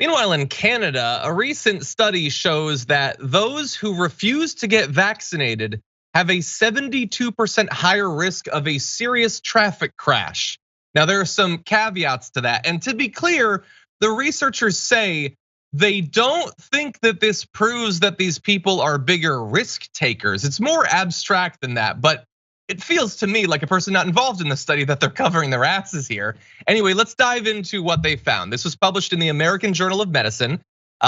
Meanwhile, in Canada, a recent study shows that those who refuse to get vaccinated have a 72% higher risk of a serious traffic crash. Now, there are some caveats to that. And to be clear, the researchers say they don't think that this proves that these people are bigger risk takers. It's more abstract than that, but it feels to me like a person not involved in the study that they're covering their asses here. Anyway, let's dive into what they found. This was published in the American Journal of Medicine.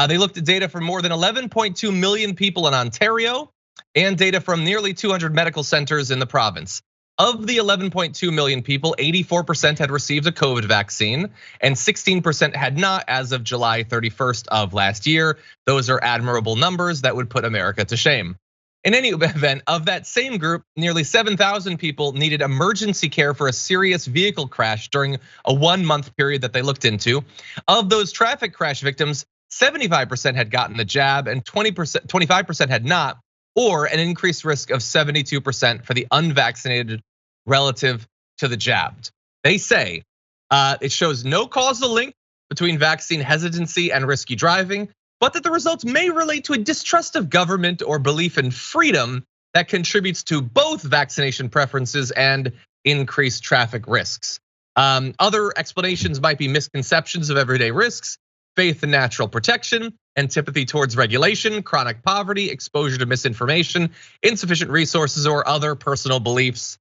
They looked at data from more than 11.2 million people in Ontario and data from nearly 200 medical centers in the province. Of the 11.2 million people, 84% had received a COVID vaccine and 16% had not as of July 31st of last year. Those are admirable numbers that would put America to shame. In any event, of that same group, nearly 7,000 people needed emergency care for a serious vehicle crash during a 1-month period that they looked into. Of those traffic crash victims, 75% had gotten the jab and 25% had not, or an increased risk of 72% for the unvaccinated relative to the jabbed. They say it shows no causal link between vaccine hesitancy and risky driving, but that the results may relate to a distrust of government or belief in freedom that contributes to both vaccination preferences and increased traffic risks. Other explanations might be misconceptions of everyday risks, faith in natural protection, antipathy towards regulation, chronic poverty, exposure to misinformation, insufficient resources, or other personal beliefs.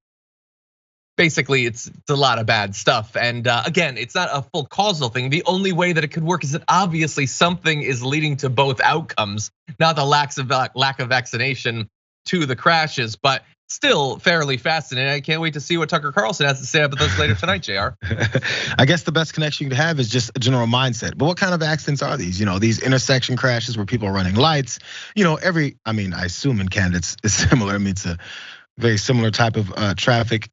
Basically, it's a lot of bad stuff. And again, it's not a full causal thing. The only way that it could work is that obviously something is leading to both outcomes, not the lack of vaccination to the crashes, but still fairly fascinating. I can't wait to see what Tucker Carlson has to say about those later tonight, JR. I guess the best connection you can have is just a general mindset. But what kind of accidents are these? These intersection crashes where people are running lights. I assume in Canada it's similar. I mean, it's a very similar type of traffic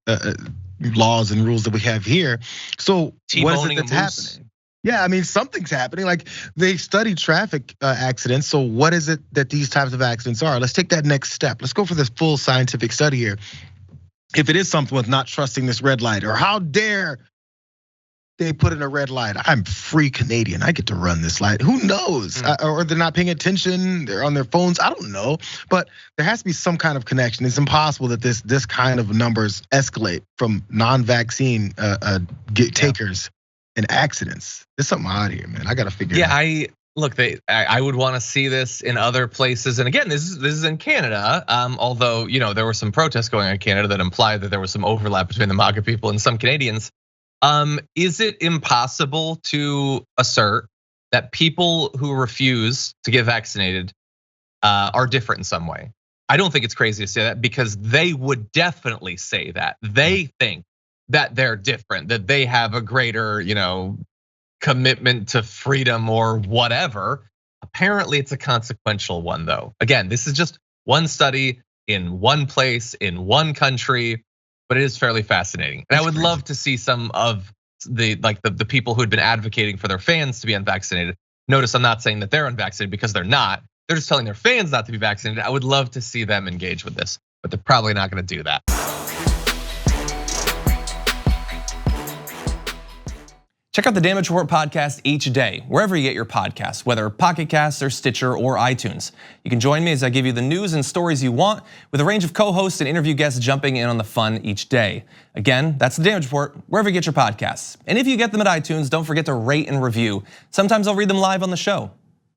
laws and rules that we have here. So what is it that's happening? Yeah, I mean, something's happening. Like they study traffic accidents. So what is it that these types of accidents are? Let's take that next step. Let's go for this full scientific study here. If it is something with not trusting this red light, or how dare they put in a red light? I'm free Canadian. I get to run this light. Who knows? Or they're not paying attention. They're on their phones. I don't know. But there has to be some kind of connection. It's impossible that this kind of numbers escalate from non-vaccine takers and accidents. There's something out here, man. I got to figure it out. I would want to see this in other places. And again, this is in Canada. Although there were some protests going on in Canada that implied that there was some overlap between the MAGA people and some Canadians. Is it impossible to assert that people who refuse to get vaccinated are different in some way? I don't think it's crazy to say that, because they would definitely say that. They think that they're different, that they have a greater, commitment to freedom or whatever. Apparently it's a consequential one though. Again, this is just one study in one place, in one country, but it is fairly fascinating. And I would love to see some of the people who had been advocating for their fans to be unvaccinated. Notice I'm not saying that they're unvaccinated, because they're not. They're just telling their fans not to be vaccinated. I would love to see them engage with this, but they're probably not gonna do that. Check out the Damage Report podcast each day, wherever you get your podcasts, whether Pocket Casts or Stitcher or iTunes. You can join me as I give you the news and stories you want, with a range of co-hosts and interview guests jumping in on the fun each day. Again, that's the Damage Report, wherever you get your podcasts. And if you get them at iTunes, don't forget to rate and review. Sometimes I'll read them live on the show.